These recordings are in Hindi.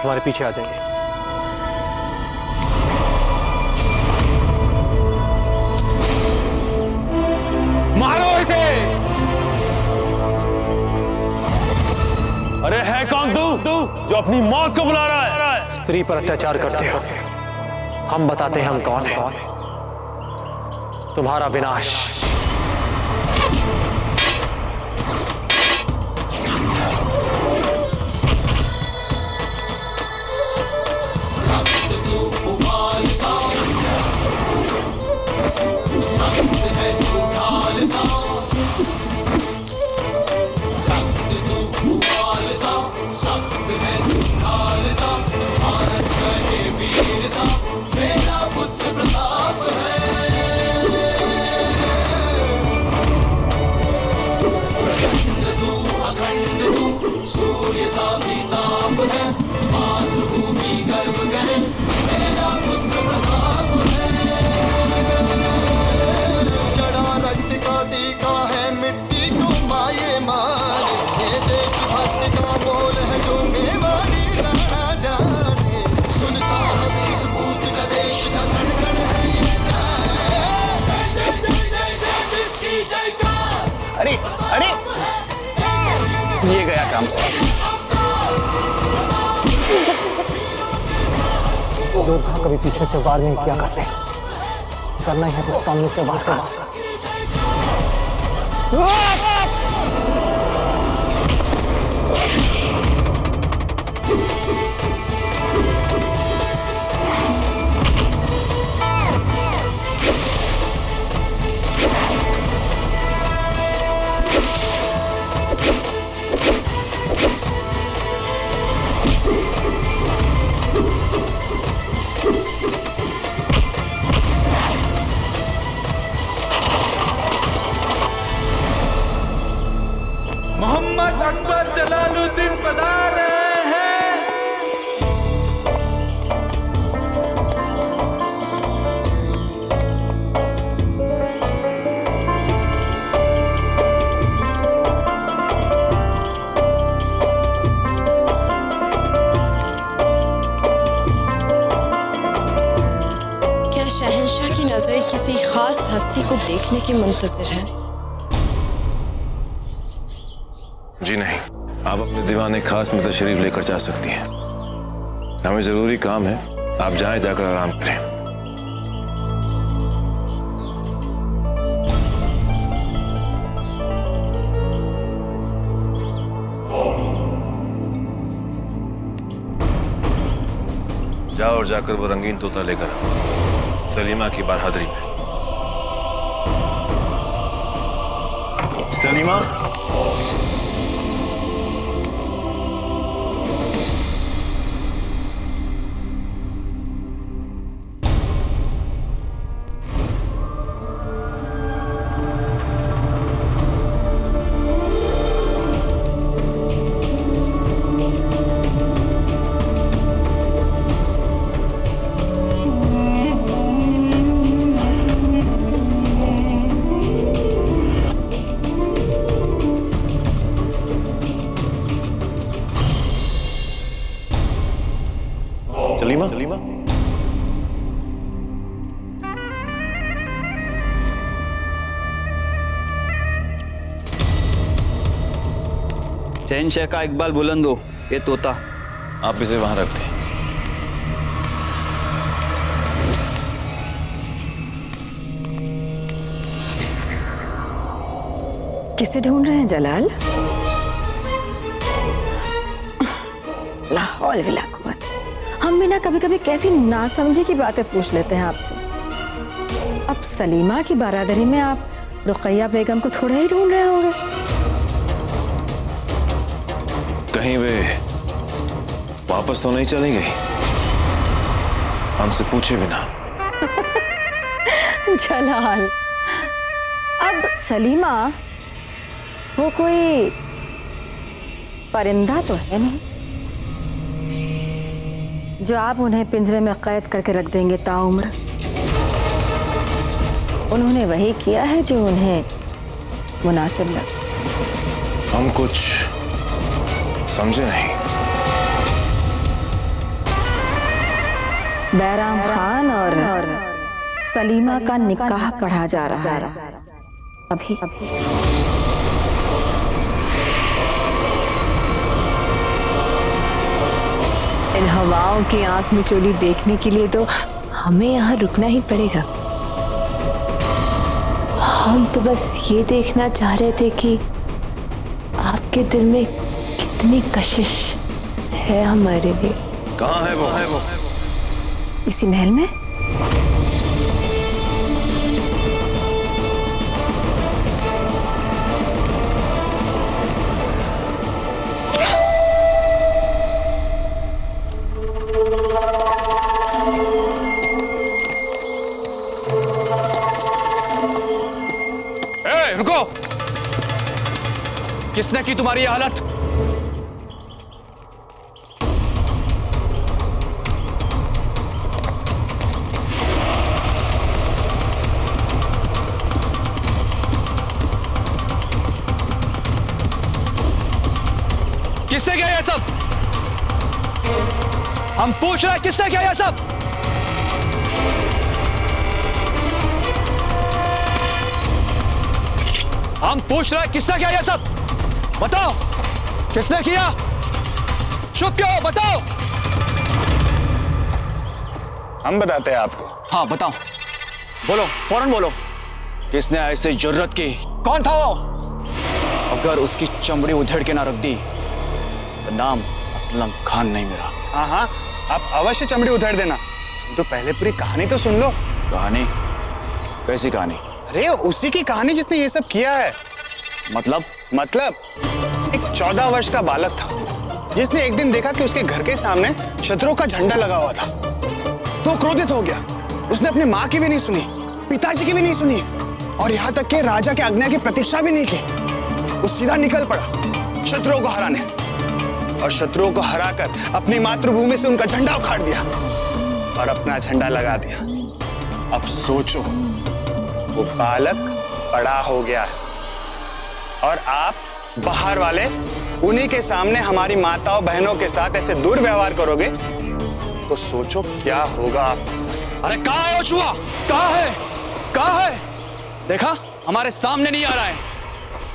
हमारे पीछे आ जाइए। मारो इसे। अरे है कौन तू जो अपनी मौत को बुला रहा है? स्त्री पर अत्याचार करते हो, हम बताते हैं हम कौन हैं। तुम्हारा विनाश। अरे अरे ये गया काम से। योद्धा कभी पीछे से वार नहीं किया करते, करना है तो सामने से वार करना। मोहम्मद अकबर जलालुद्दीन पधार रहे हैं। क्या शहंशाह की नजरें किसी खास हस्ती को देखने के मुंतजिर हैं? जी नहीं, आप अपने दीवाने खास में तशरीफ लेकर जा सकती हैं। हमें जरूरी काम है, आप जाएं, जाकर आराम करें। जाओ और जाकर वो रंगीन तोता लेकर आओ, सलीमा की बहादुरी में। सलीमा, सलीमा, शहंशाह का इकबाल बुलंद हो, ये तोता। आप इसे वहां रख दें। किसे ढूंढ रहे हैं जलाल? लाहौल विला कुव्वत। हम भी ना कभी कभी कैसी नासमझी की बातें पूछ लेते हैं आपसे। अब सलीमा की बारादरी में आप रुकैया बेगम को थोड़ा ही ढूंढ रहे होंगे। कहीं वे वापस तो नहीं चली गई? हमसे पूछे बिना। जलाल, अब सलीमा वो कोई परिंदा तो है नहीं जो आप उन्हें पिंजरे में कैद करके रख देंगे ताउम्र। उन्होंने वही किया है जो उन्हें मुनासिब लगा। हम कुछ समझे नहीं। बैराम खान और सलीमा का निकाह पढ़ा जा रहा है अभी। इन हवाओं की आंख में चोली देखने के लिए तो हमें यहाँ रुकना ही पड़ेगा। हम तो बस ये देखना चाह रहे थे कि आपके दिल में कितनी कशिश है हमारे लिए। कहाँ है वो? इसी महल में। रुको! किसने की तुम्हारी ये हालत? किसने किया ये सब? हम पूछ रहे हैं किसने किया ये सब? हम पूछ रहे हैं किसने किया ये सब? बताओ किसने किया? चुप क्यों हो? बताओ। हम बताते हैं आपको। हाँ बताओ, बोलो, फौरन बोलो। किसने ऐसी जरूरत की? कौन था वो? अगर उसकी चमड़ी उधेड़ के ना रख दी तो नाम असलम खान नहीं मेरा। हाँ हाँ, आप अवश्य चमड़ी उधेड़ देना, तो पहले पूरी कहानी तो सुन लो। कहानी? कैसी कहानी? अरे उसी की कहानी जिसने ये सब किया है। मतलब एक 14 वर्ष का बालक था जिसने एक दिन देखा कि उसके घर के सामने शत्रुओं का झंडा लगा हुआ था, तो क्रोधित हो गया। उसने अपनी माँ की भी नहीं सुनी, पिताजी की भी नहीं सुनी, और यहाँ तक कि राजा के आज्ञा की प्रतीक्षा भी नहीं की। वो सीधा निकल पड़ा शत्रुओं को हराने, और शत्रुओं को हराकर अपनी मातृभूमि से उनका झंडा उखाड़ दिया और अपना झंडा लगा दिया। अब सोचो, वो बालक बड़ा हो गया है और आप बाहर वाले उन्हीं के सामने हमारी माताओं बहनों के साथ ऐसे दुर्व्यवहार करोगे तो सोचो क्या होगा आपके साथ। अरे कहाँ है वो चूहा? कहाँ है? कहाँ है? देखा, हमारे सामने नहीं आ रहा है,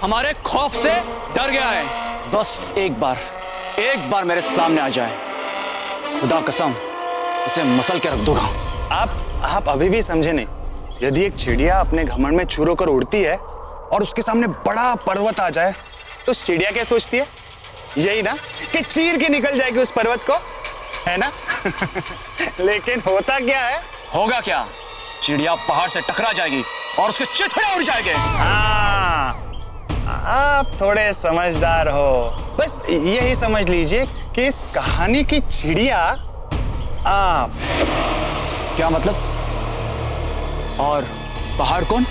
हमारे खौफ से डर गया है। बस एक बार मेरे सामने आ जाए, खुदा कसम उसे मसल के रख दूंगा। आप अभी भी समझे नहीं। यदि एक चिड़िया अपने घमंड में चूर होकर उड़ती है और उसके सामने बड़ा पर्वत आ जाए तो उस चिड़िया क्या सोचती है? यही ना कि चीर के निकल जाएगी उस पर्वत को, है ना? लेकिन होता क्या है? होगा क्या? चिड़िया पहाड़ से टकरा जाएगी और उसके चिथड़े उड़ जाएंगे। हाँ, आप थोड़े समझदार हो। बस यही समझ लीजिए कि इस कहानी की चिड़िया आप। क्या मतलब? और पहाड़ कौन?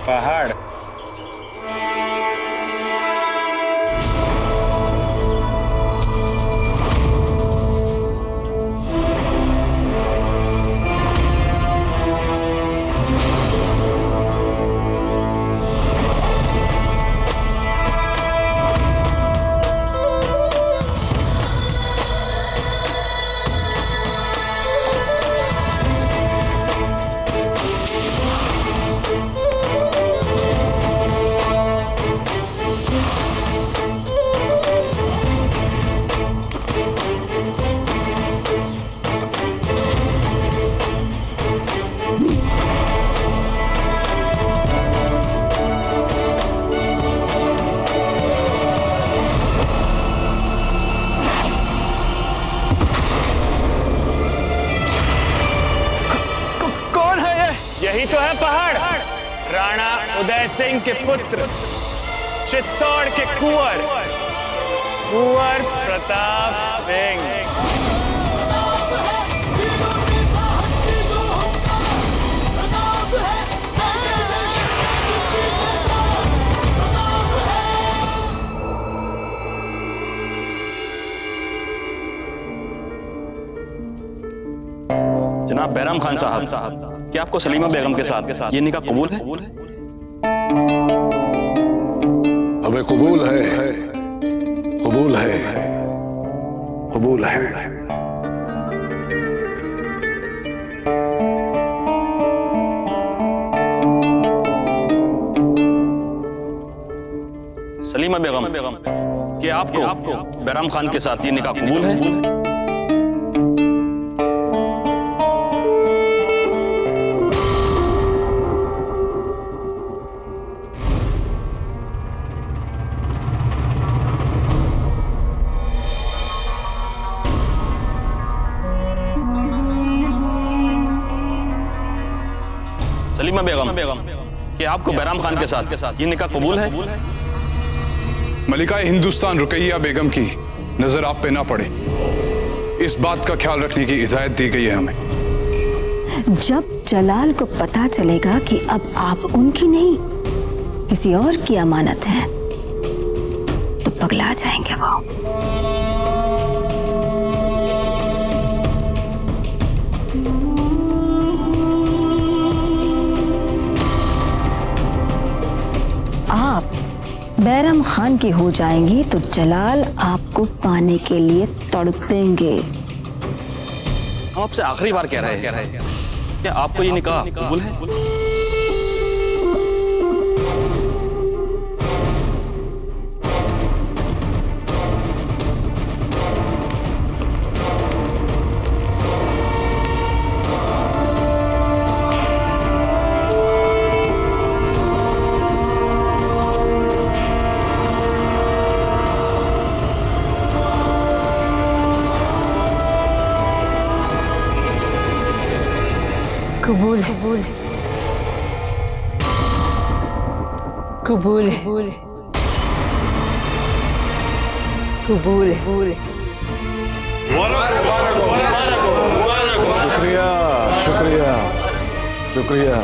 पहाड़ यही तो है पहाड़। राणा उदय सिंह के पुत्र, चित्तौड़ के कुंवर प्रताप सिंह। जनाब बैराम खान साहब, क्या आपको सलीमा बेगम के साथ ये निकाह कबूल है? हमें कबूल है, कबूल है, कबूल है। सलीमा बेगम, क्या आपको बैराम खान के साथ ये निकाह कबूल है? सलीमा बेगम, क्या आपको बैराम खान के साथ ये निकाह कबूल है? मलिका हिंदुस्तान रुकैया बेगम की नजर आप पे ना पड़े, इस बात का ख्याल रखने की हिदायत दी गई है हमें। जब जलाल को पता चलेगा कि अब आप उनकी नहीं किसी और की अमानत हैं, तो पगला जाएंगे वो। आप बैरम खान की हो जाएंगी तो जलाल आपको पाने के लिए तड़पेंगे। हम आपसे आखिरी बार कह रहे हैं, क्या आपको ये निकाह कबूल है? कबूल है, कबूल है, कबूल है। शुक्रिया शुक्रिया शुक्रिया।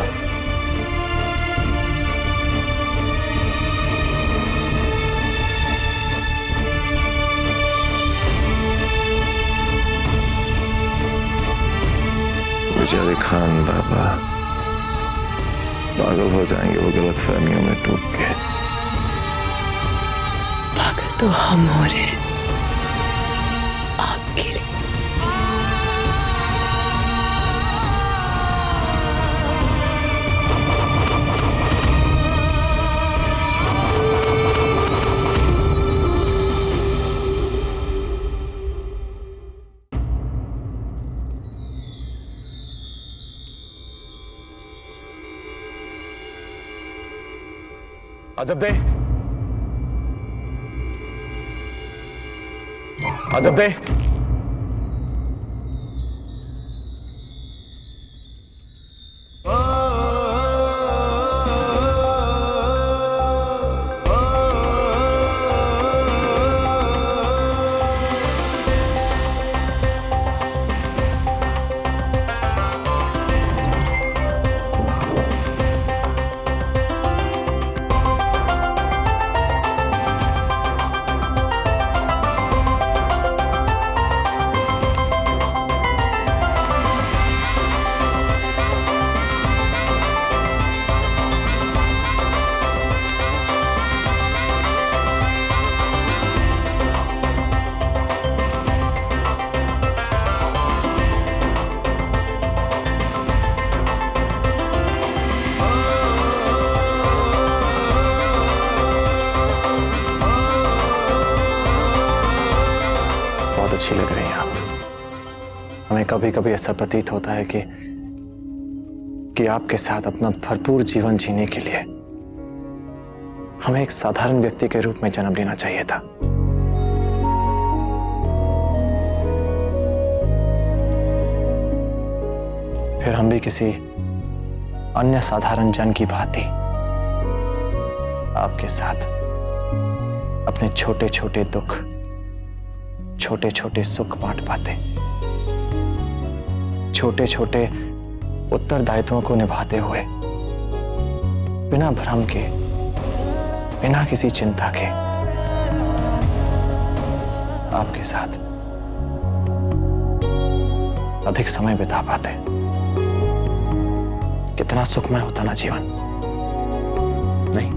बेचारे खान बाबा पागल हो जाएंगे वो गलत फहमियों में डूब के। पागल तो हम हो रहे हैं आपके लिए। अजब दे, अजब दे। अच्छी लग रही हैं आप। हमें कभी कभी ऐसा प्रतीत होता है कि आपके साथ अपना भरपूर जीवन जीने के लिए हमें एक साधारण व्यक्ति के रूप में जन्म लेना चाहिए था। फिर हम भी किसी अन्य साधारण जन की भांति आपके साथ अपने छोटे छोटे दुख, छोटे छोटे सुख बांट पाते, छोटे छोटे उत्तरदायित्वों को निभाते हुए, बिना भ्रम के, बिना किसी चिंता के आपके साथ अधिक समय बिता पाते। कितना सुखमय होता ना जीवन, नहीं?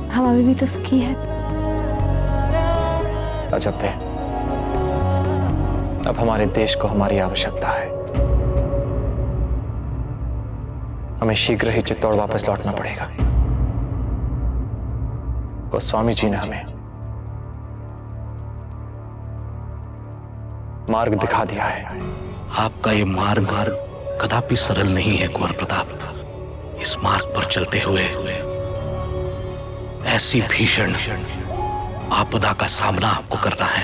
हम अभी भी तो सुखी हैं। अजब थे, अब हमारे देश को हमारी आवश्यकता है। हमें शीघ्र ही चित्तौड़ वापस लौटना पड़ेगा। गोस्वामी जी ने हमें मार्ग दिखा दिया है। आपका ये मार्ग कदापि सरल नहीं है कुंवर प्रताप। इस मार्ग पर चलते हुए ऐसी भीषण आपदा का सामना आपको करना है।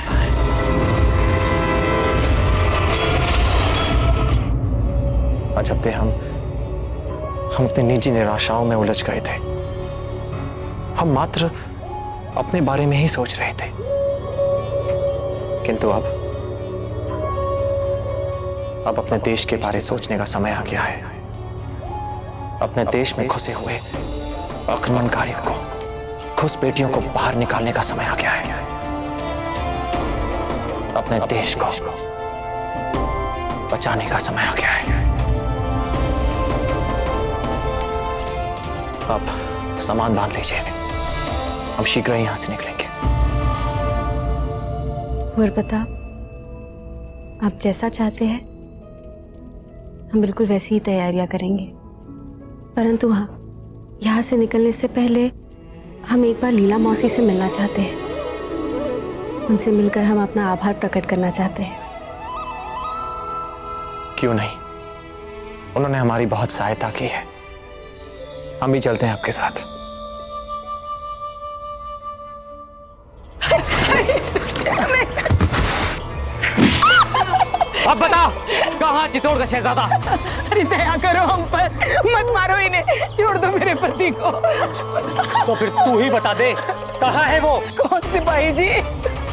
अजब थे हम अपनी निजी निराशाओं में उलझ गए थे। हम मात्र अपने बारे में ही सोच रहे थे, किंतु अब अपने देश के बारे सोचने का समय आ गया है। अपने देश में घुसे हुए आक्रमणकारियों को, घुसपैठियों को बाहर निकालने का समय आ गया है। अपने देश को बचाने का समय आ गया है। आप सामान बांध लीजिए, हम शीघ्र ही यहां से निकलेंगे। कुंवर प्रताप, आप जैसा चाहते हैं हम बिल्कुल वैसी ही तैयारियां करेंगे, परंतु हाँ, यहाँ से निकलने से पहले हम एक बार लीला मौसी से मिलना चाहते हैं। उनसे मिलकर हम अपना आभार प्रकट करना चाहते हैं। क्यों नहीं, उन्होंने हमारी बहुत सहायता की है। हम भी चलते हैं आपके साथ। अब बता, कहाँ चित्तौड़ का शहजादा? अरे दया करो हम पर, मत मारो इन्हें, छोड़ दो मेरे पति को। तो फिर तू ही बता दे, कहाँ है वो? कौन सिपाही जी?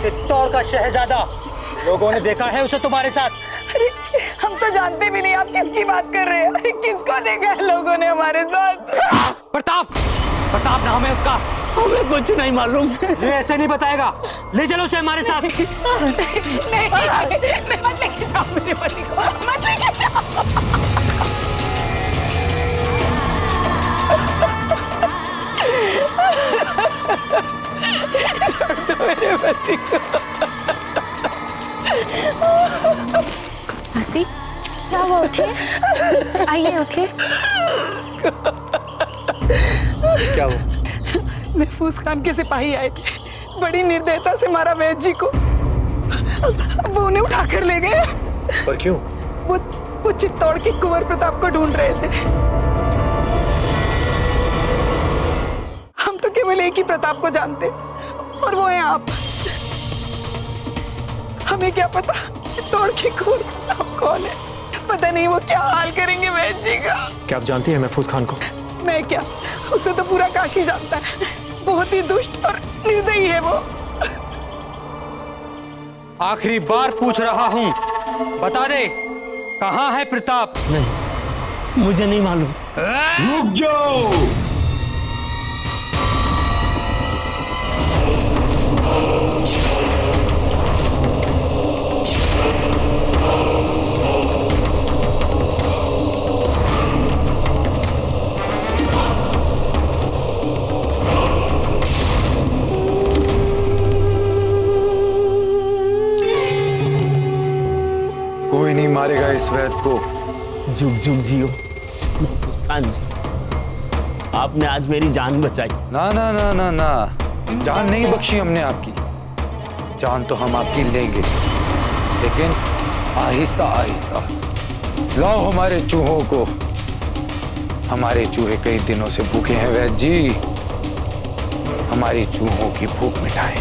चित्तौड़ का शहजादा। लोगों ने देखा है उसे तुम्हारे साथ। अरे हम तो जानते भी नहीं आप किसकी बात कर रहे हैं। अरे किसको देखा है लोगों ने हमारे साथ? प्रताप नाम है उसका। हमें कुछ नहीं मालूम। ये ऐसे नहीं बताएगा। ले चलो उसे हमारे साथ। नहीं, मत लेके जाओ मेरे पति को, मत लेके जाओ। मेरे पति को। हंसी, क्या हुआ? उठिए, आइए उठिए। क्या हुआ? महफूज खान के सिपाही आए थे, बड़ी निर्दयता से मारा वैद्य जी को। वो उन्हें उठाकर ले गए। पर क्यों? वो चित्तौड़ के कुंवर प्रताप को ढूंढ रहे थे। हम तो केवल एक ही प्रताप को जानते, और वो है आप। हमें क्या पता चित्तौड़ के कुंवर प्रताप कौन है। पता नहीं वो क्या हाल करेंगे वैद्य जी का। क्या आप जानती हैं महफूज खान को? मैं क्या, उसे तो पूरा काशी जानता है। बहुत ही दुष्ट और निर्दयी है वो। आखिरी बार पूछ रहा हूँ, बता दे, कहाँ है प्रताप? नहीं, मुझे नहीं मालूम। रुक जाओ। कोई नहीं मारेगा इस वैद्य को। जुग जुग जियो मुस्कान जी, आपने आज मेरी जान बचाई। ना ना ना ना ना, जान नहीं बख्शी हमने आपकी। जान तो हम आपकी लेंगे, लेकिन आहिस्ता आहिस्ता। लाओ हमारे चूहों को। हमारे चूहे कई दिनों से भूखे हैं वैद्य जी। हमारी चूहों की भूख मिटाएं।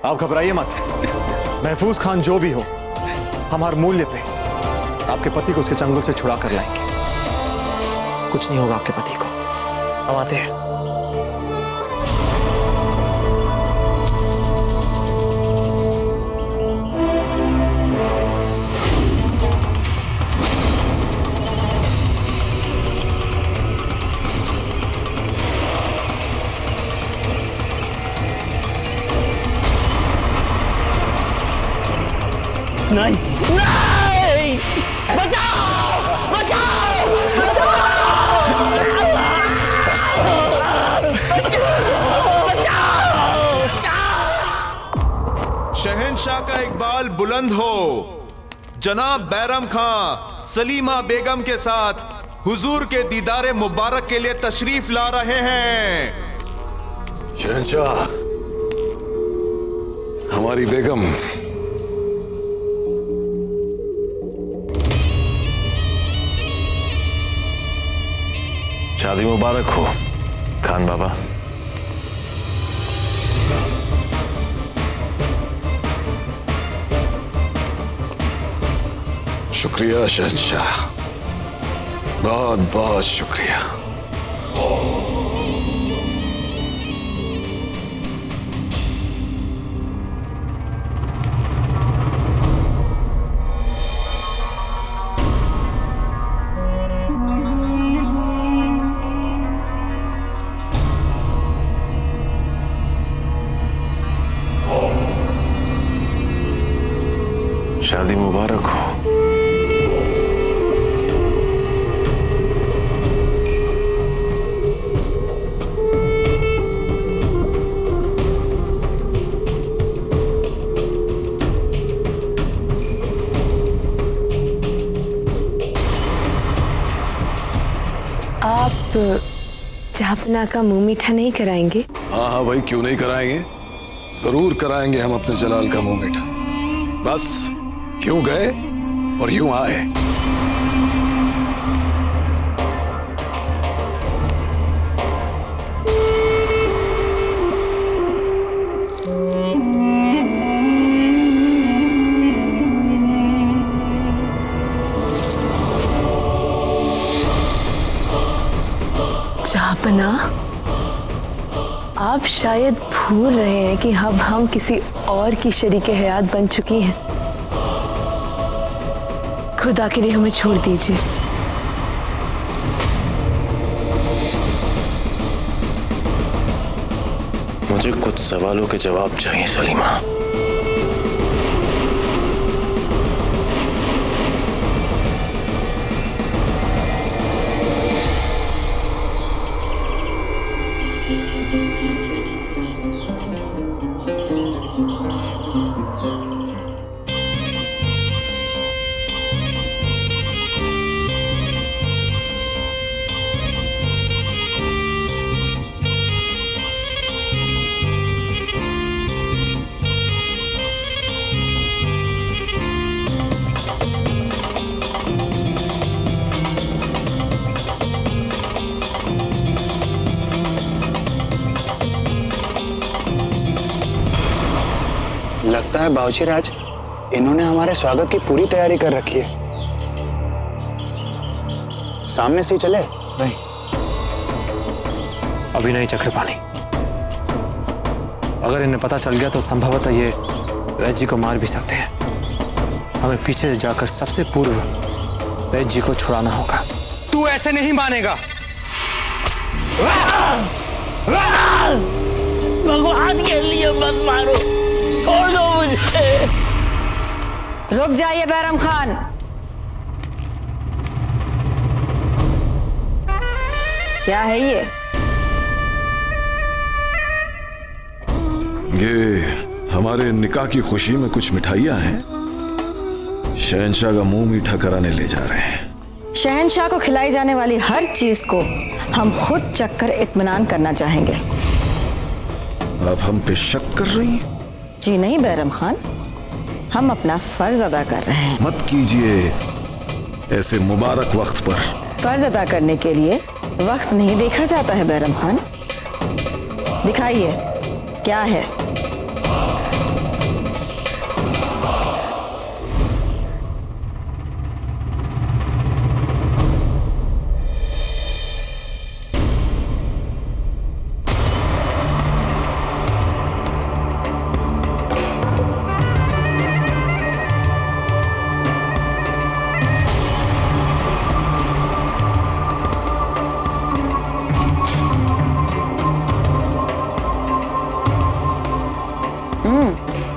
आप घबराइए मत। महफूज खान जो भी हो, हम हर मूल्य पे आपके पति को उसके चंगुल से छुड़ा कर लाएंगे। कुछ नहीं होगा आपके पति को। हम आते हैं। नहीं नहीं, बचाओ बचाओ बचाओ। शहंशाह का इकबाल बुलंद हो। जनाब बैरम खां सलीमा बेगम के साथ हुजूर के दीदारे मुबारक के लिए तशरीफ ला रहे हैं। शहंशाह, हमारी बेगम। शादी मुबारक हो खान बाबा। शुक्रिया शहंशाह, बहुत बहुत शुक्रिया। शादी मुबारक हो। आप जहापना का मुंह मीठा नहीं कराएंगे? हाँ हाँ भाई, क्यों नहीं कराएंगे, जरूर कराएंगे हम अपने जलाल का मुंह मीठा। बस यूं गए और यूं आए। जहापना, आप शायद भूल रहे हैं कि अब हम किसी और की शरीके हयात बन चुकी हैं। खुदा के लिए हमें छोड़ दीजिए। मुझे कुछ सवालों के जवाब चाहिए सलीमा। लगता है बाबूजी राज, इन्होंने हमारे स्वागत की पूरी तैयारी कर रखी है। सामने से ही चले? नहीं, अभी नहीं चखे पानी। अगर इन्हें पता चल गया तो संभवतः ये वैद्य जी को मार भी सकते हैं। हमें पीछे जाकर सबसे पूर्व वैद्य जी को छुड़ाना होगा। तू ऐसे नहीं मानेगा। भगवान के लिए मत मारो, छोड़ दो मुझे। रुक जाइए बैरम खान। क्या है ये हमारे निकाह की खुशी में कुछ मिठाइयां हैं। शहंशाह का मुंह मीठा कराने ले जा रहे हैं। शहंशाह को खिलाई जाने वाली हर चीज को हम खुद चखकर इत्मीनान करना चाहेंगे। आप हम पे शक कर रही हैं? जी नहीं बैरम खान, हम अपना फर्ज अदा कर रहे हैं। मत कीजिए ऐसे मुबारक वक्त पर। फर्ज अदा करने के लिए वक्त नहीं देखा जाता है बैरम खान। दिखाइए क्या है।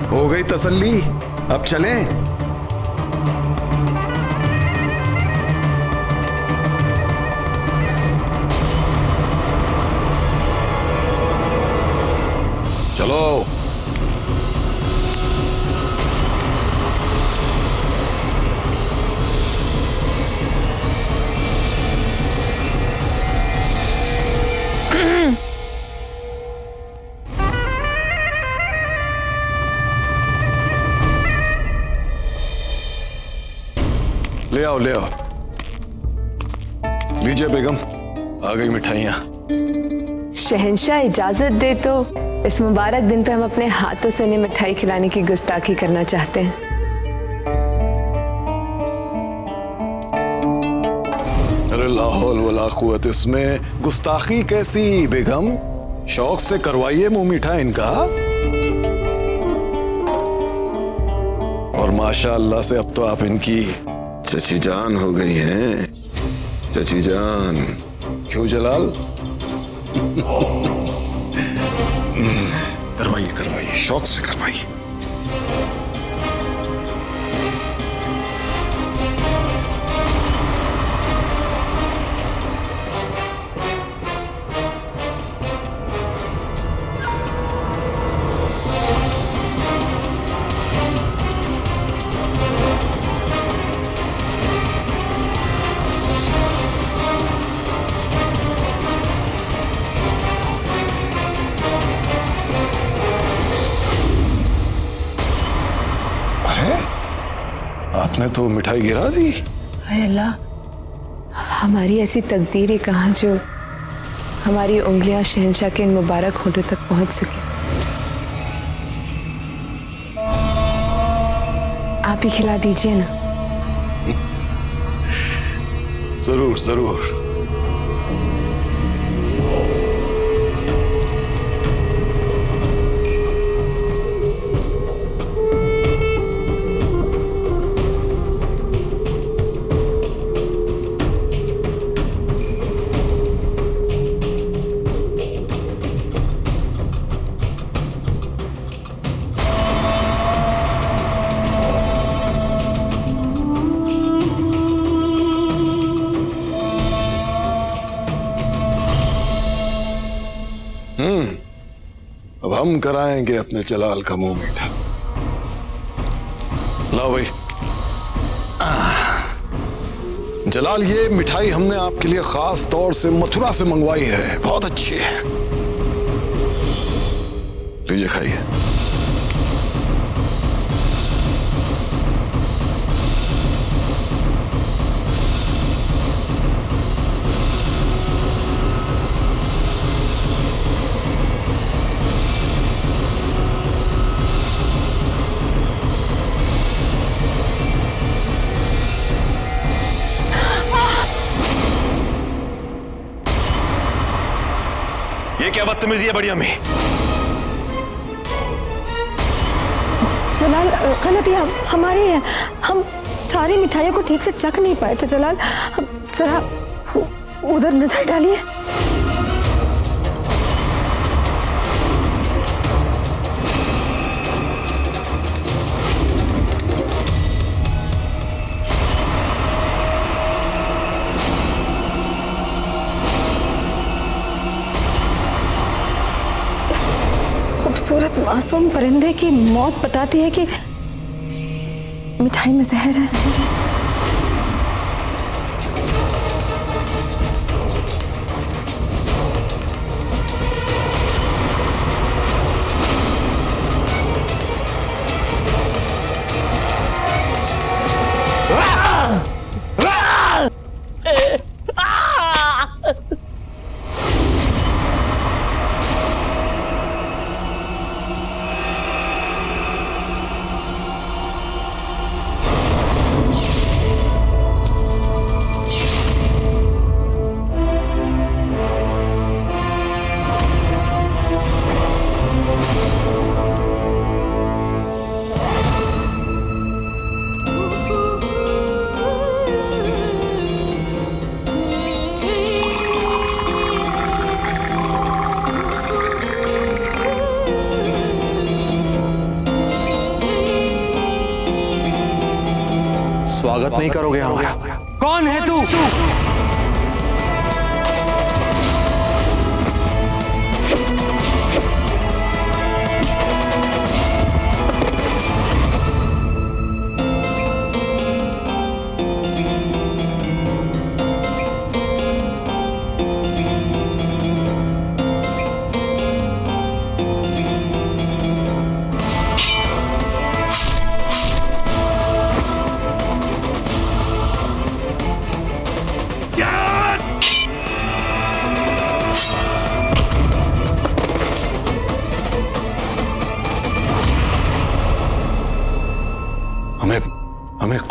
हो गई तसल्ली, अब चलें। ले आओ ले आओ। लीजिए बेगम, आ गई मिठाइयाँ। शहंशाह इजाजत दे तो इस मुबारक दिन पे हम अपने हाथों से उन्हें मिठाई खिलाने की गुस्ताखी करना चाहते हैं। अरे ला हौल वला कुव्वत, इसमें गुस्ताखी कैसी बेगम? शौक से करवाइए मुंह मीठा इनका। और माशाअल्लाह से अब तो आप इनकी चची जान हो गई हैं। चची जान, क्यों जलाल? करवाइए करवाइए, शौक से करवाइए। आपने तो मिठाई गिरा दी। हाय अल्लाह, हमारी ऐसी तकदीर ही कहाँ जो हमारी उंगलियां शहंशाह के इन मुबारक होठों तक पहुंच सके। आप ही खिला दीजिए ना। जरूर जरूर। अब हम कराएंगे अपने जलाल का मुंह मीठा। लाओ भाई। जलाल, ये मिठाई हमने आपके लिए खास तौर से मथुरा से मंगवाई है, बहुत अच्छी है। लीजिए खाइए। ये क्या बदतमीजी है बड़ी अम्मी? जलाल, गलती हमारी है। हम सारी मिठाइयों को ठीक से चख नहीं पाए थे जलाल। जरा उधर नजर डालिए। खूबसूरत मासूम परिंदे की मौत बताती है कि मिठाई में जहर है। स्वागत नहीं करोगे हमारा? कौन है तू?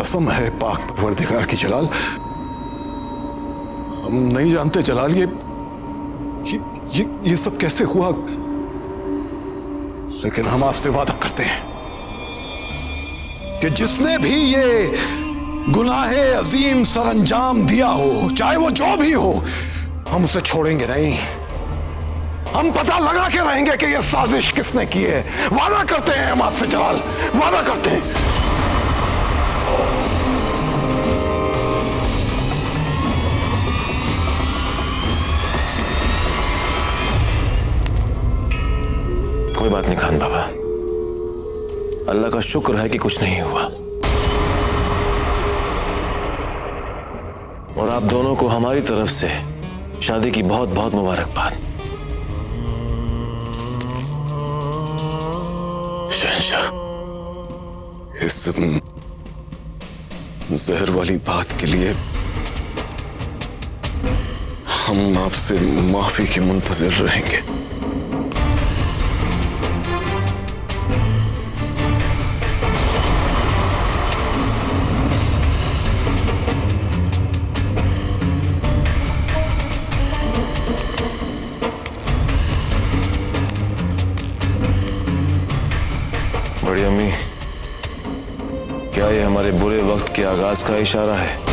कसम है पाक परवरदिगार की जलाल, हम नहीं जानते जलाल ये सब कैसे हुआ, लेकिन हम आपसे वादा करते हैं कि जिसने भी ये गुनाहे अजीम सरअंजाम दिया हो, चाहे वो जो भी हो, हम उसे छोड़ेंगे नहीं। हम पता लगा के रहेंगे कि ये साजिश किसने की है। वादा करते हैं हम आपसे जलाल, वादा करते हैं। कोई बात नहीं खान बाबा, अल्लाह का शुक्र है कि कुछ नहीं हुआ। और आप दोनों को हमारी तरफ से शादी की बहुत बहुत मुबारकबाद। शहंशाह, इस जहर वाली बात के लिए हम आपसे माफी के मुंतजिर रहेंगे। बड़ी अम्मी, क्या ये हमारे बुरे वक्त के आगाज का इशारा है?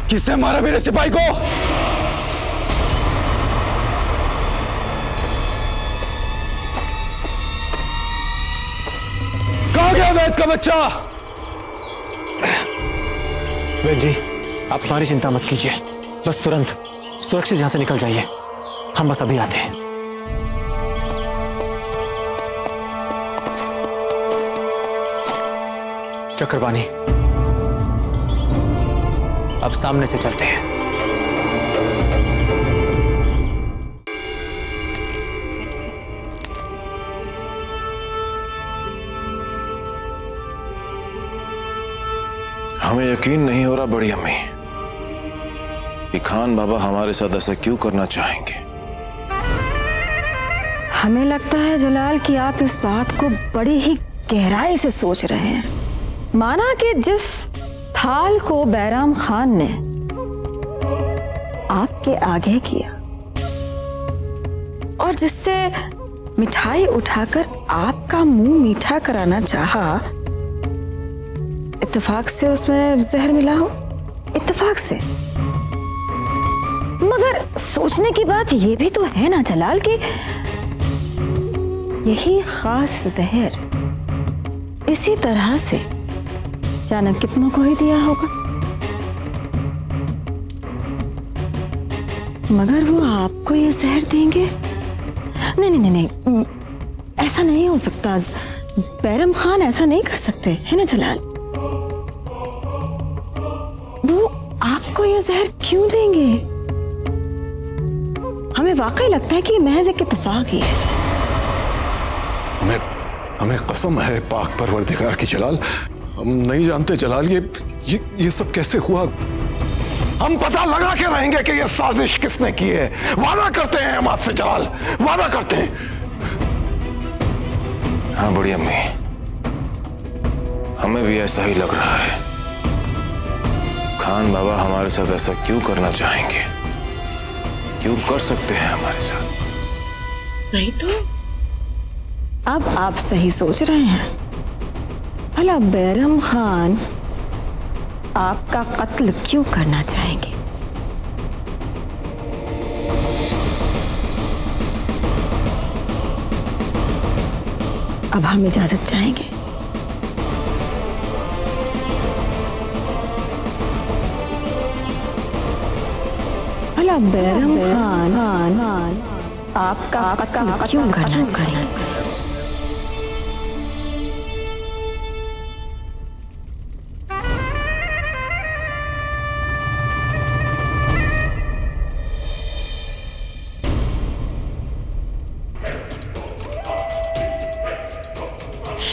किसने मारा मेरे सिपाही को? कहां गया वैद का बच्चा? वैद जी, आप हमारी चिंता मत कीजिए, बस तुरंत सुरक्षित यहां से निकल जाइए। हम बस अभी आते हैं। चक्रपाणी, अब सामने से चलते हैं। हमें यकीन नहीं हो रहा बड़ी अम्मी कि खान बाबा हमारे साथ ऐसा क्यों करना चाहेंगे। हमें लगता है जलाल कि आप इस बात को बड़ी ही गहराई से सोच रहे हैं। माना कि जिस थाल को बैराम खान ने आपके आगे किया और जिससे मिठाई उठाकर आपका मुंह मीठा कराना चाहा, इत्तेफाक से उसमें जहर मिला हो, इत्तेफाक से। मगर सोचने की बात यह भी तो है ना जलाल कि यही खास जहर इसी तरह से जाने कितनों को ही दिया होगा, मगर वो आपको ये जहर देंगे? नहीं नहीं नहीं नहीं, ऐसा नहीं हो सकता। बैरम खान ऐसा नहीं कर सकते, है ना जलाल? वो आपको ये जहर क्यों देंगे? हमें वाकई लगता है कि ये महज एक इत्तेफाक ही है। हमें कसम है पाक परवरदिगार की जलाल, हम नहीं जानते जलाल ये सब कैसे हुआ। हम पता लगा के रहेंगे कि ये साजिश किसने की है। वादा करते हैं हम आपसे जलाल, वादा करते हैं। हाँ बड़ी अम्मी, हमें भी ऐसा ही लग रहा है। खान बाबा हमारे साथ ऐसा क्यों करना चाहेंगे, क्यों कर सकते हैं हमारे साथ? नहीं तो अब आप सही सोच रहे हैं। भला बैरम खान आपका कत्ल क्यों करना चाहेंगे? अब हम इजाजत चाहेंगे। भला बैरम खान आपका कत्ल क्यों करना चाहेंगे?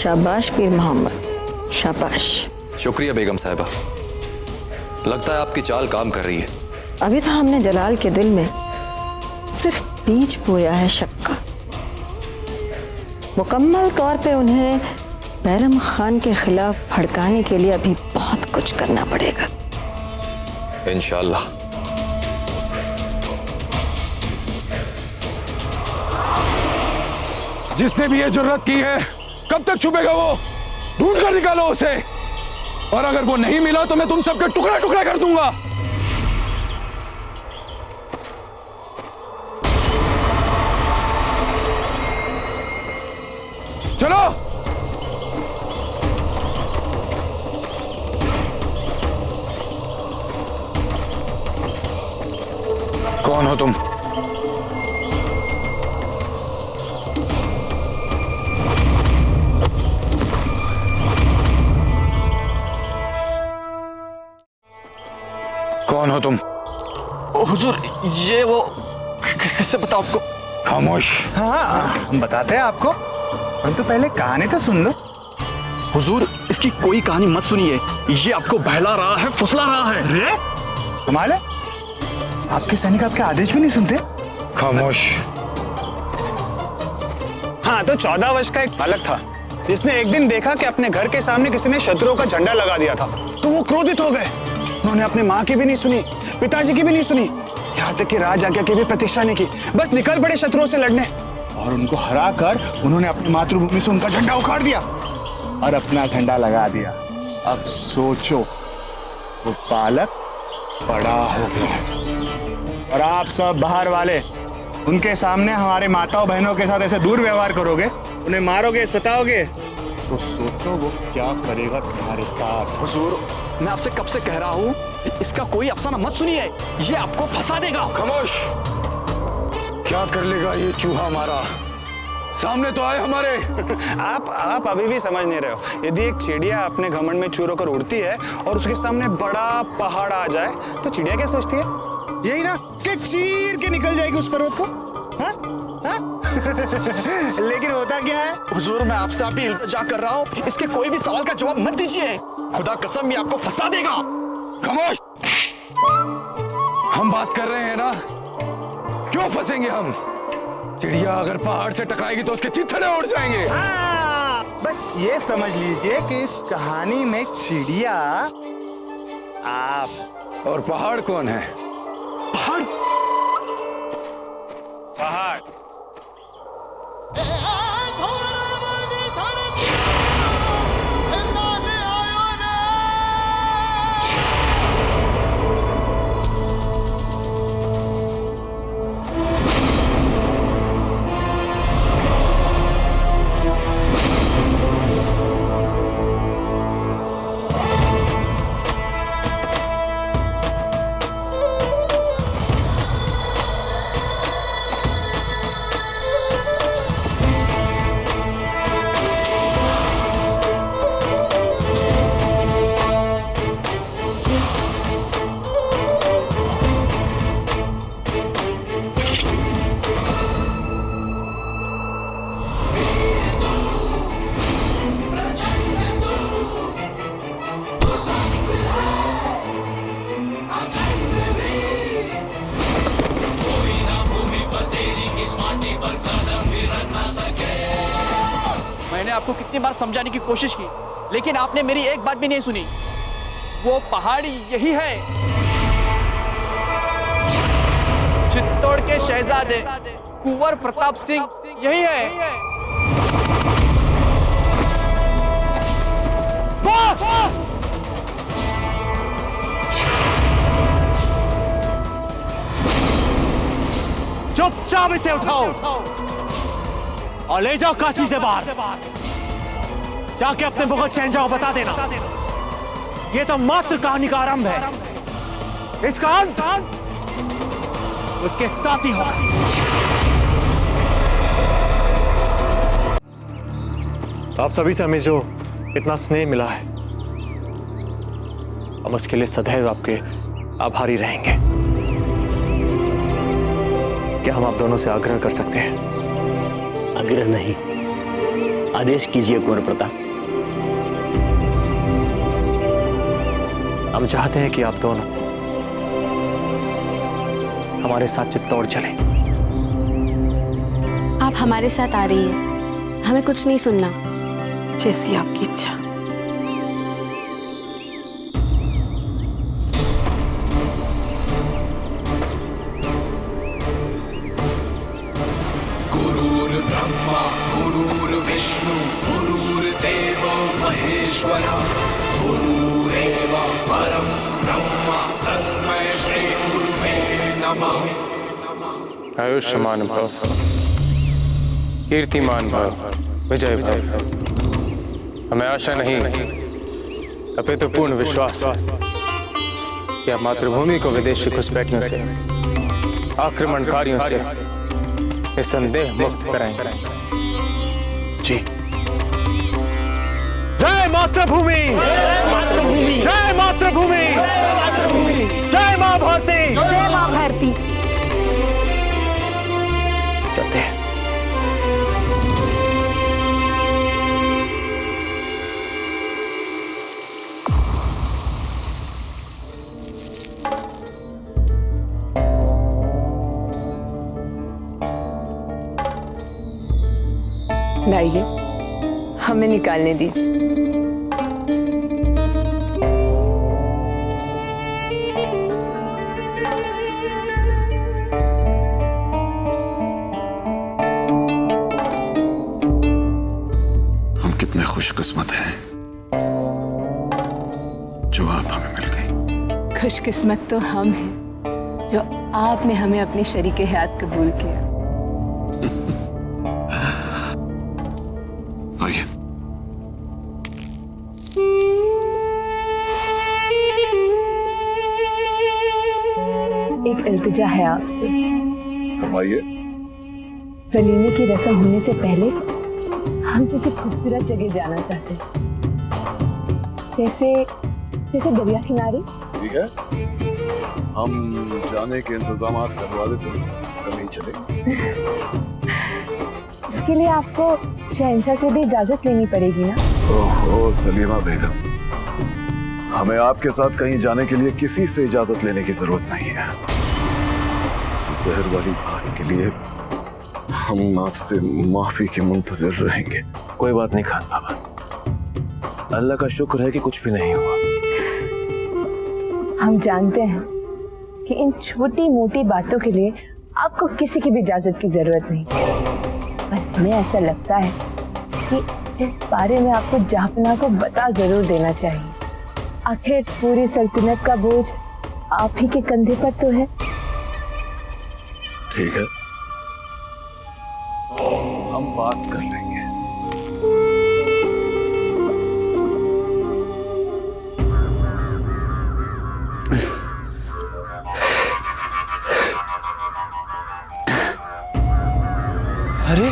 शाबाश पीर मोहम्मद, शाबाश। शुक्रिया बेगम साहिबा, लगता है आपकी चाल काम कर रही है। अभी तो हमने जलाल के दिल में सिर्फ बीज बोया है शक का। मुकम्मल तौर पे उन्हें बैरम खान के खिलाफ भड़काने के लिए अभी बहुत कुछ करना पड़ेगा। इंशाअल्लाह। जिसने भी ये जुर्रत की है, कब तक छुपेगा वो? ढूंढ कर निकालो उसे, और अगर वो नहीं मिला तो मैं तुम सबके टुकड़ा टुकड़ा कर दूंगा। चलो। कौन हो तुम? कौन हो तुम? हुजूर, ये वो कैसे बताओ आपको? खामोश। हाँ, हम बताते हैं आपको, परंतु पहले कहानी तो सुन लो। हुजूर, इसकी कोई कहानी मत सुनिए, ये आपको बहला रहा है, फुसला रहा है। रे? कमाल है, आपके सैनिक आपके आदेश भी नहीं सुनते। खामोश। हाँ, तो 14 वर्ष का एक बालक था जिसने एक दिन देखा कि अपने घर के सामने किसी ने शत्रुओं का झंडा लगा दिया था, तो वो क्रोधित हो गए। उन्होंने अपनी माँ की भी नहीं सुनी, पिताजी की भी नहीं सुनी, यहाँ तक कि राज आज्ञा की भी प्रतीक्षा नहीं की, बस निकल पड़े शत्रुओं से लड़ने, और उनको हरा कर उन्होंने अपनी मातृभूमि से उनका झंडा उखाड़ दिया और अपना झंडा लगा दिया। अब सोचो, वो बालक बड़ा हो गया, और आप सब बाहर वाले उनके सामने हमारे माताओं बहनों के साथ ऐसे दुर्व्यवहार करोगे, उन्हें मारोगे, सताओगे, तो सोचो वो क्या करेगा तुम्हारे साथ। हुजूर, मैं आपसे कब से कह रहा हूँ, इसका कोई अफसाना मत सुनिए, ये आपको फंसा देगा। खामोश। क्या कर लेगा ये चूहा हमारा? सामने तो आए हमारे। आप अभी भी समझ नहीं रहे हो। यदि एक चिड़िया अपने घमंड में चूर होकर उड़ती है और उसके सामने बड़ा पहाड़ आ जाए, तो चिड़िया क्या सोचती है? यही ना कि चीर के निकल जाएगी उस पर्वत को। हाँ? हाँ? लेकिन होता क्या है? हुजूर, मैं आपसे अभी इल्तिजा कर रहा हूँ, इसके कोई भी सवाल का जवाब मत दीजिए, खुदा कसम ये आपको फंसा देगा। खामोश। हम बात कर रहे हैं ना, क्यों फंसेंगे हम? चिड़िया अगर पहाड़ से टकराएगी तो उसके चिथड़े उड़ जाएंगे। हाँ, बस ये समझ लीजिए कि इस कहानी में चिड़िया आप, और पहाड़ कौन है? पहाड़? पहाड़। मैंने आपको कितनी बार समझाने की कोशिश की, लेकिन आपने मेरी एक बात भी नहीं सुनी। वो पहाड़ी यही है, चित्तौड़ के शहजादे कुंवर प्रताप सिंह यही है। बस! चुपचाप इसे उठाओ और ले जाओ काशी से बाहर। जाके अपने मुगल शहंशाह को बता देना, ये तो मात्र कहानी का आरंभ है, इसका अंत उसके साथ ही होगा। आप सभी से हमें जो इतना स्नेह मिला है, हम उसके लिए सदैव आपके आभारी रहेंगे। क्या हम आप दोनों से आग्रह कर सकते हैं? आग्रह नहीं, आदेश कीजिए कुंवर प्रताप। हम चाहते हैं कि आप दोनों हमारे साथ चित्तौड़ चलें। आप हमारे साथ आ रही है, हमें कुछ नहीं सुनना। जैसी आपकी इच्छा। ब्रह्मा गुरुर्विष्णु गुरुर्देवो महेश्वरा गुरुरेव परम ब्रह्म तस्मै श्री गुरुवे नमः। आयुष्मान भव, कीर्तिमान भव, विजय भव। हमें आशा नहीं, अपितु पूर्ण विश्वास कि आप मातृभूमि को विदेशी घुसपैठियों से, आक्रमणकारियों से निसंदेह मुक्त कराएंगे। जी। जय मातृभूमि, जय मातृभूमि, जय मां भारती, जय मां भारती। चलते हैं। लाइए, हमें निकालने दीजिए। हम कितने खुशकिस्मत हैं जो आप हमें मिल गई। खुशकिस्मत तो हम हैं जो आपने हमें अपनी शरीके हयात कबूल किया। एक इल्तिजा है आपसे। फरमाइए। वलीमे की रस्म होने से पहले हम किसी खूबसूरत जगह जाना चाहते हैं, जैसे दरिया किनारे। ठीक है, हम जाने के इंतजाम करवा देते हैं, कभी चले। इसके लिए आपको शहंशाह से भी इजाजत लेनी पड़ेगी ना। ओहो सलीमा बेगम, हमें आपके साथ कहीं जाने के लिए किसी से इजाजत लेने की जरूरत नहीं है। जहर वाली बात के लिए हम आपसे माफी के मुंतजर रहेंगे। कोई बात नहीं खान बाबा, अल्लाह का शुक्र है कि कुछ भी नहीं हुआ। हम जानते हैं कि इन छोटी मोटी बातों के लिए आपको किसी की भी इजाजत की जरूरत नहीं, पर हमें ऐसा लगता है कि इस बारे में आपको जहांपनाह को बता जरूर देना चाहिए। आखिर पूरी सल्तनत का बोझ आप ही के कंधे पर तो है। ठीक है, हम बात कर लेंगे। अरे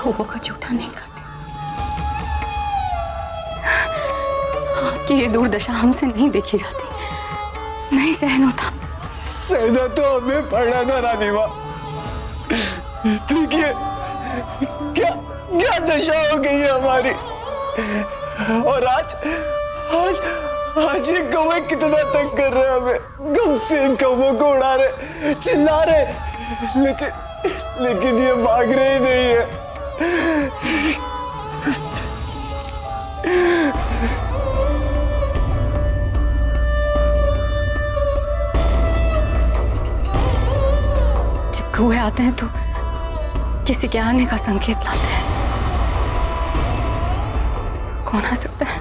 कौवों का जूठा नहीं खाते। कि ये दुर्दशा हमसे नहीं देखी जाती, नहीं सहन होता। सहना तो हमें पड़ा था रानी माँ। देखिए क्या क्या दशा हो गई है हमारी। और आज ये कौवे कितना तंग कर रहे हैं हमें। गम से इन कौवों को उड़ा रहे, चिल्ला रहे, लेकिन ये भाग रहे नहीं है। जब कौवे आते हैं तो किसी के आने का संकेत लाते हैं। कौन आ सकता है?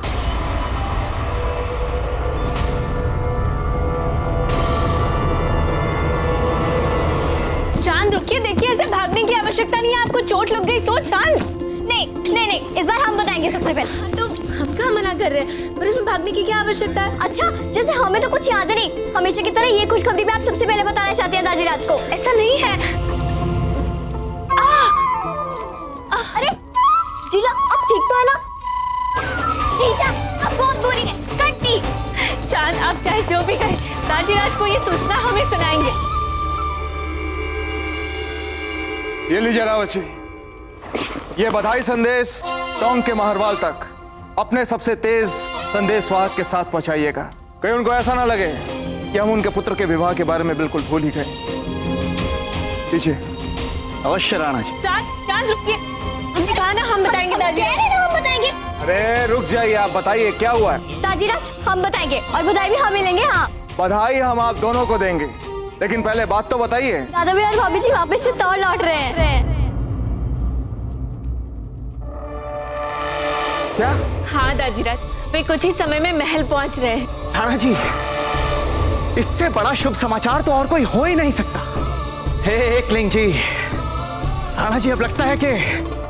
चांद रुकिए, देखिए ऐसे भागने की आवश्यकता नहीं है। आपको चोट लग गई तो चांद। नहीं नहीं नहीं, इस बार हम बताएंगे सबसे पहले। तो हम कहाँ मना कर रहे हैं, पर इसमें भागने की क्या आवश्यकता है? अच्छा, जैसे हमें तो कुछ याद नहीं, हमेशा की तरह ये खुशखबरी भी आप सबसे पहले बताना चाहते हैं दाजीराज को। ऐसा नहीं है। अरे जीजा, अब ठीक तो है ना? जीजा, अब बहुत बुरी है, कट्टी। चांद, आप चाहे जो भी करें, दाजीराज को ये सूचना हमें सुनाएंगे। ये लीजिए रावत जी, ये बधाई संदेश टोंक के महरवाल तक अपने सबसे तेज संदेशवाहक के साथ पहुंचाइएगा। कहीं उनको ऐसा ना लगे कि हम उनके पुत्र के विवाह के बारे में बिल्कुल भूल ही गए। लीजिए। अवश्य राणा जी। चांद रुकिए, हमने कहा ना हम बताएंगे दाजीराज। हम बताएंगे। अरे रुक जाइए, आप बताइए क्या हुआ है। दाजीराज, हम बताएंगे और बधाई भी हम मिलेंगे। हाँ, बधाई हम आप दोनों को देंगे, लेकिन पहले बात तो बताइए। दादा भी और भाभी जी वापस से तौर लौट रहे हैं। क्या? हाँ दाजीराज, वे कुछ ही समय में महल पहुंच रहे हैं। राणा जी, इससे बड़ा शुभ समाचार तो और कोई हो ही नहीं सकता। हे एकलिंग जी, राणा जी, अब लगता है कि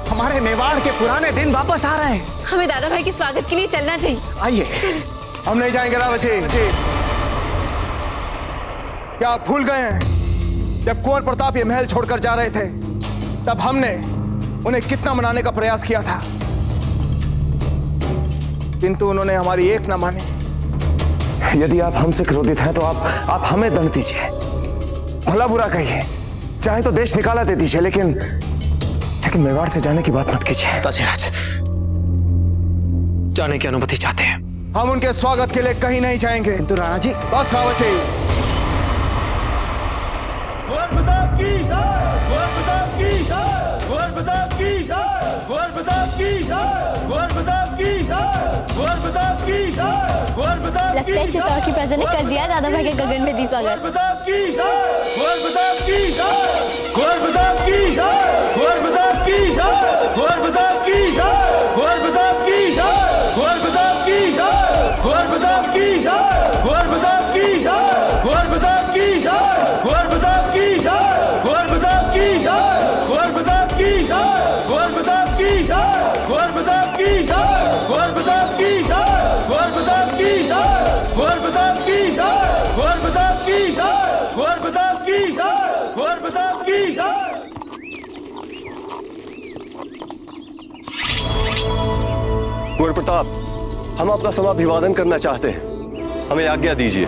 हमारे मेवाड़ के पुराने दिन वापस आ रहे हैं। हमें दादा भाई के स्वागत के लिए चलना चाहिए। आइए। हम नहीं जाएंगे रावत जी। क्या आप भूल गए हैं, जब कुंवर प्रताप ये महल छोड़कर जा रहे थे तब हमने उन्हें कितना मनाने का प्रयास किया था, किंतु उन्होंने हमारी एक न मानी। यदि आप हमसे क्रोधित हैं तो आप हमें दंड दीजिए, भला बुरा कहिए, चाहे तो देश निकाला दे दीजिए, लेकिन मेवाड़ से जाने की बात मत कीजिए। दाजीराज, जाने की अनुमति चाहते हैं। हम उनके स्वागत के लिए कहीं नहीं जाएंगे। तो राणा जी, बस रावत जी। लगता है चित्तौड़ की प्रजा ने कर दिया दादा भाई के गगन में दी स्वागत। कुंवर प्रताप, हम अपना समाभिवादन करना चाहते हैं, हमें आज्ञा दीजिए।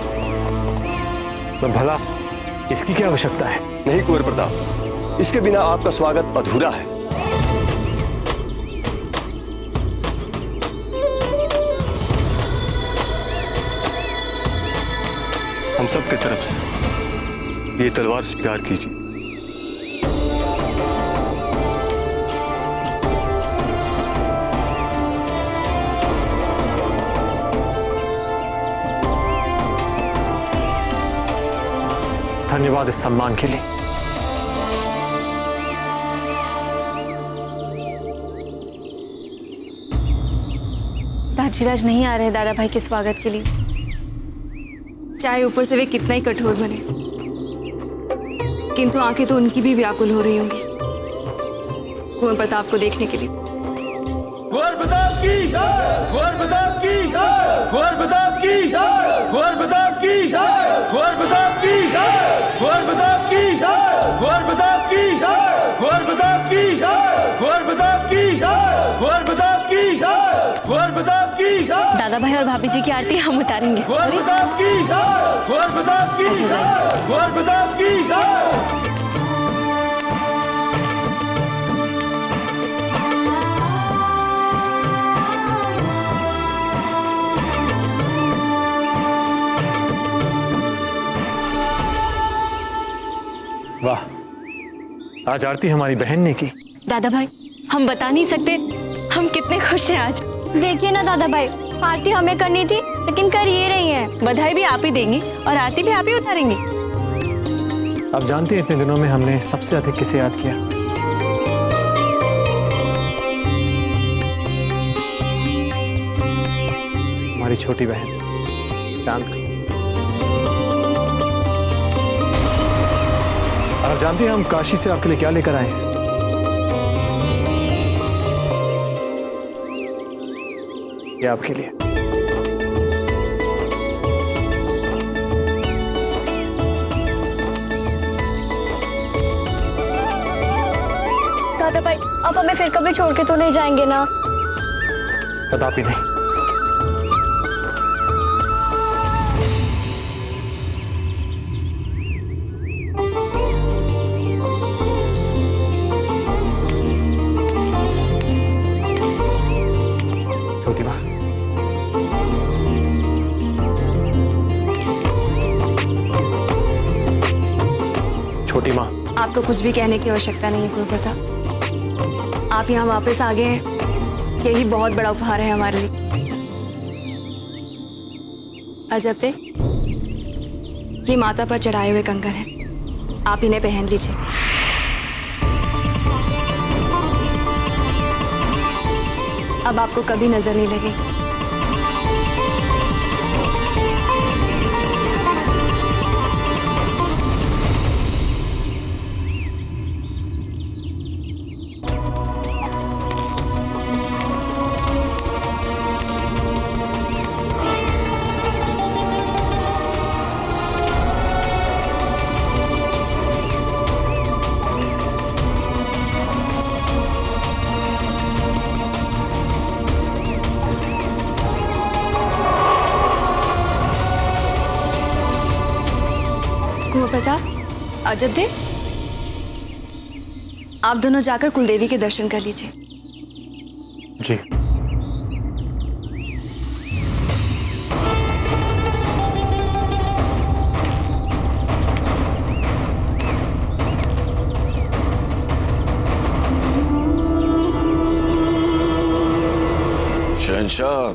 तो भला इसकी क्या आवश्यकता है? नहीं कुंवर प्रताप, इसके बिना आपका स्वागत अधूरा है। हम सबके तरफ से ये तलवार स्वीकार कीजिए। धन्यवाद इस सम्मान के लिए। दाजीराज नहीं आ रहे दादा भाई के स्वागत के लिए, चाहे ऊपर से वे कितना ही कठोर बने, किंतु आंखें तो उनकी भी व्याकुल हो रही होंगी कुंवर प्रताप को देखने के लिए। कुंवर प्रताप की जय, कुंवर प्रताप की जय, कुंवर प्रताप की जय, कुंवर प्रताप की जय, कुंवर प्रताप की जय, कुंवर प्रताप की जय, कुंवर प्रताप की जय, कुंवर प्रताप की जय, कुंवर प्रताप की जय, कुंवर प्रताप की जय, कुंवर प्रताप दादा भाई और भाभी जी की आरती हम उतारेंगे। वाह, आज आरती हमारी बहन ने की। दादा भाई, हम बता नहीं सकते हम कितने खुश हैं आज। देखिए ना दादा भाई, आरती हमें करनी थी लेकिन कर ये रही है। बधाई भी आप ही देंगे और आरती भी आप ही उतारेंगे। आप जानते हैं इतने दिनों में हमने सबसे अधिक किसे याद किया? हमारी छोटी बहन चांद को। आप जानते हैं हम काशी से आपके लिए क्या लेकर आए हैं? ये आपके लिए। दादा भाई, आप हमें फिर कभी छोड़ के तो नहीं जाएंगे ना? कदापि नहीं। छोटी माँ, छोटी माँ, आपको कुछ भी कहने की आवश्यकता नहीं है कुलप्रताप। आप यहाँ वापस आ गए हैं, यही बहुत बड़ा उपहार है हमारे लिए। अजब थे, ये माता पर चढ़ाए हुए कंकर हैं, आप इन्हें पहन लीजिए। अब आपको कभी नजर नहीं लगेगी। कुलप्रताप, अजब थे, आप दोनों जाकर कुलदेवी के दर्शन कर लीजिए। जी। शहंशाह,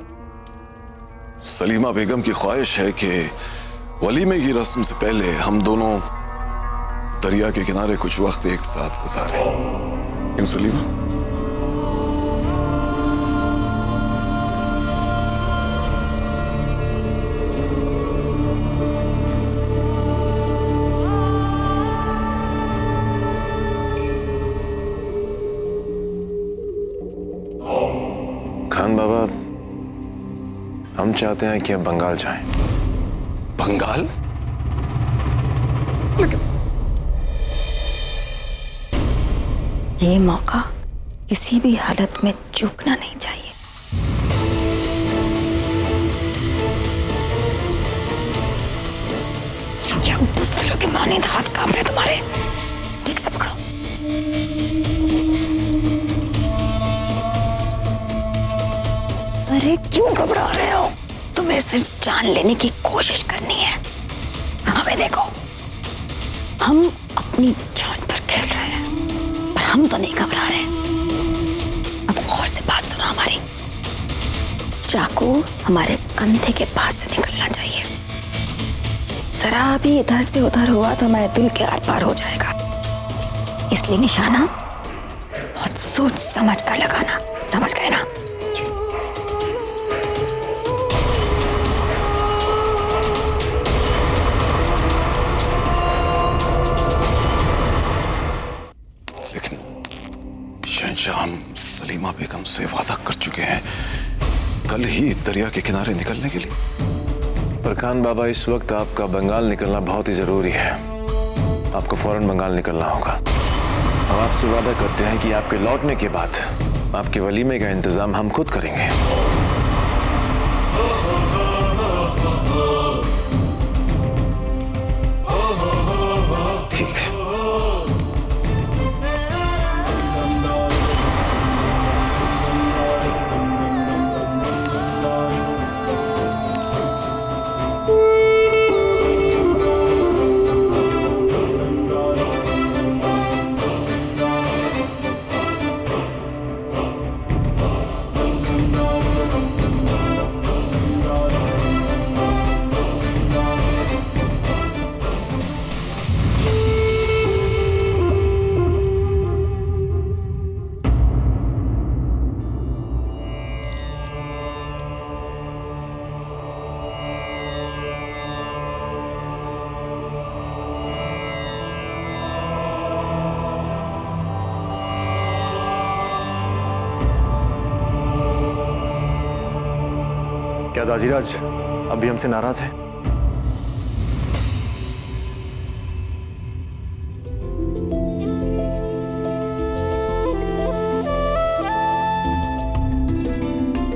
सलीमा बेगम की ख्वाहिश है कि वलीमे की रस्म से पहले हम दोनों दरिया के किनारे कुछ वक्त एक साथ गुजारें। इन सलीमा? खान बाबा, हम चाहते हैं कि अब बंगाल जाएं। बंगाल? ये मौका किसी भी हालत में चूकना नहीं चाहिए। क्या बुज़दिलों की माने हाथ कांप रहे तुम्हारे? ठीक से पकड़ो। अरे क्यों घबरा रहे हो? तुम्हें सिर्फ जान लेने की कोशिश करनी है। हमें देखो, हम अपनी जान पर खेल रहे हैं, पर हम तो नहीं घबरा रहे। अब गौर से बात सुनो हमारी। चाकू हमारे कंधे के पास से निकलना चाहिए। जरा भी इधर से उधर हुआ तो हमारे दिल के आर पार हो जाएगा। इसलिए निशाना बहुत सोच समझ कर लगाना, समझ गए ना? हम सलीमा बेगम से वादा कर चुके हैं कल ही दरिया के किनारे निकलने के लिए। पर खान बाबा, इस वक्त आपका बंगाल निकलना बहुत ही जरूरी है। आपको फौरन बंगाल निकलना होगा। हम आपसे वादा करते हैं कि आपके लौटने के बाद आपके वलीमे का इंतजाम हम खुद करेंगे। क्या दाजीराज अभी हमसे नाराज है?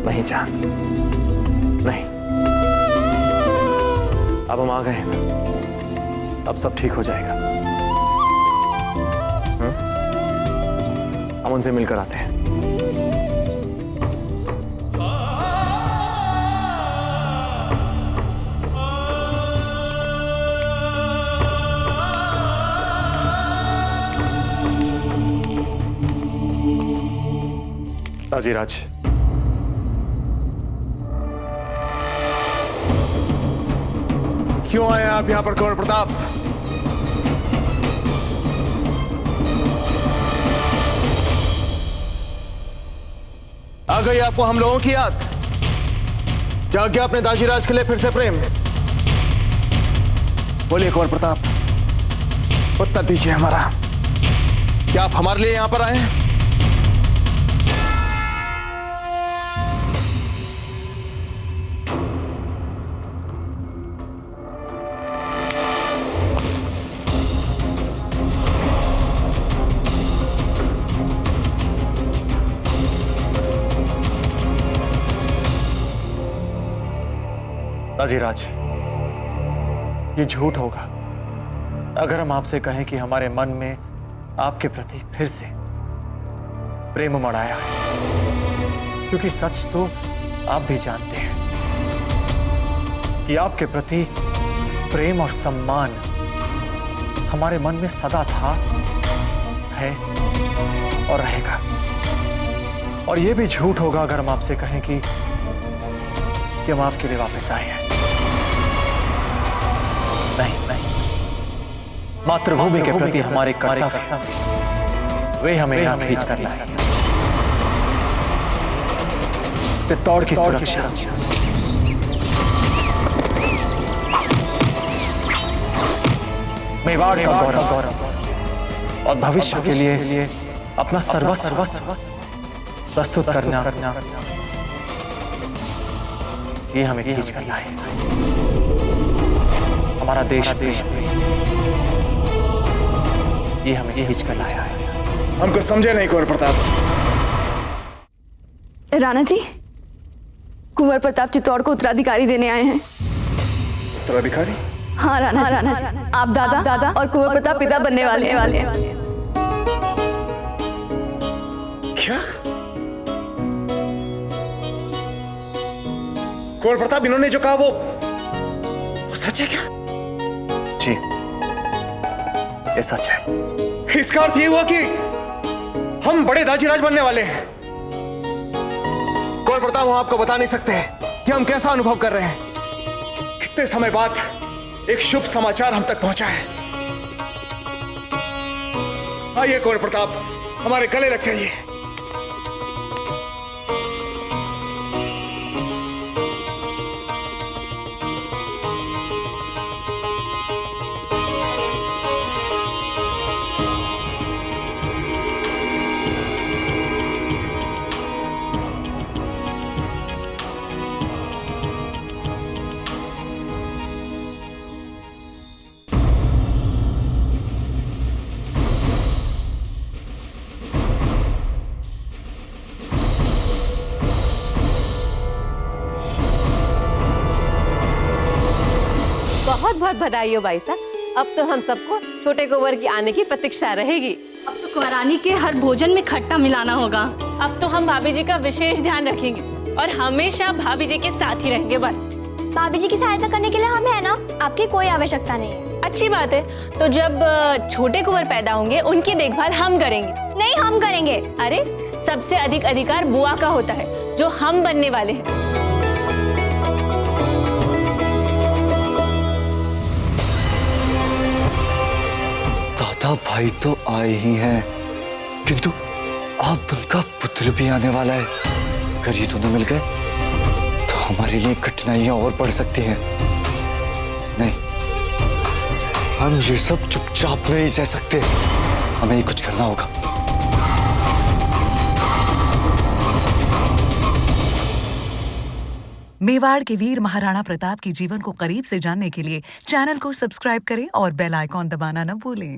नहीं जान, नहीं। अब हम आ गए हैं ना, अब सब ठीक हो जाएगा। हम उनसे मिलकर आते हैं। दाजीराज, क्यों आए आप यहां पर कुंवर प्रताप? आ गई आपको हम लोगों की याद? जाग गया अपने दाजीराज के लिए फिर से प्रेम? बोलिए कुंवर प्रताप, उत्तर दीजिए हमारा। क्या आप हमारे लिए यहां पर आए हैं? दाजीराज, ये झूठ होगा अगर हम आपसे कहें कि हमारे मन में आपके प्रति फिर से प्रेम मढ़ाया है, क्योंकि सच तो आप भी जानते हैं कि आपके प्रति प्रेम और सम्मान हमारे मन में सदा था, है और रहेगा। और ये भी झूठ होगा अगर हम आपसे कहें कि हम आपके लिए वापस आए हैं। नहीं, मातृभूमि के प्रति हमारे कर्तव्य वे हमें यहाँ खींच कर लाए। चित्तौड़ की सुरक्षा, मेवाड़ का गौरव और भविष्य के लिए अपना सर्वस्व प्रस्तुत करना, ये हमें खींच कर लाए। हमारा देश ये हमें खींच कर लाया है। हमको समझे नहीं कुंवर प्रताप। राणा जी, कुंवर प्रताप चित्तौड़ को उत्तराधिकारी देने आए हैं। उत्तराधिकारी? हाँ राणा जी, आप दादा और कुंवर प्रताप पिता बनने वाले हैं। क्या कुंवर प्रताप, इन्होंने जो कहा वो सच है क्या? जी, ये सच है। इसका अर्थ ये हुआ कि हम बड़े दाजीराज बनने वाले हैं। कुंवर प्रताप, हम आपको बता नहीं सकते कि हम कैसा अनुभव कर रहे हैं। कितने समय बाद एक शुभ समाचार हम तक पहुंचा है। आइए कुंवर प्रताप, हमारे गले लग जाइए। बहुत बहुत बधाई हो भाई साहब। अब तो हम सबको छोटे कुंवर की आने की प्रतीक्षा रहेगी। अब तो कुंवरानी के हर भोजन में खट्टा मिलाना होगा। अब तो हम भाभी जी का विशेष ध्यान रखेंगे और हमेशा भाभी जी के साथ ही रहेंगे। बस भाभी जी की सहायता करने के लिए हम है ना, आपकी कोई आवश्यकता नहीं है। अच्छी बात है। तो जब छोटे कुंवर पैदा होंगे उनकी देखभाल हम करेंगे। नहीं, हम करेंगे। अरे सबसे अधिक अधिकार बुआ का होता है, जो हम बनने वाले हैं। दादा भाई तो आए ही हैं, किंतु अब उनका पुत्र भी आने वाला है। अगर ये दोनों मिल गए तो हमारे लिए कठिनाइयां और बढ़ सकती हैं। नहीं, हम ये सब चुपचाप नहीं सह सकते। हमें ही कुछ करना होगा। मेवाड़ के वीर महाराणा प्रताप के जीवन को करीब से जानने के लिए चैनल को सब्सक्राइब करें और बेल आइकॉन दबाना न भूलें।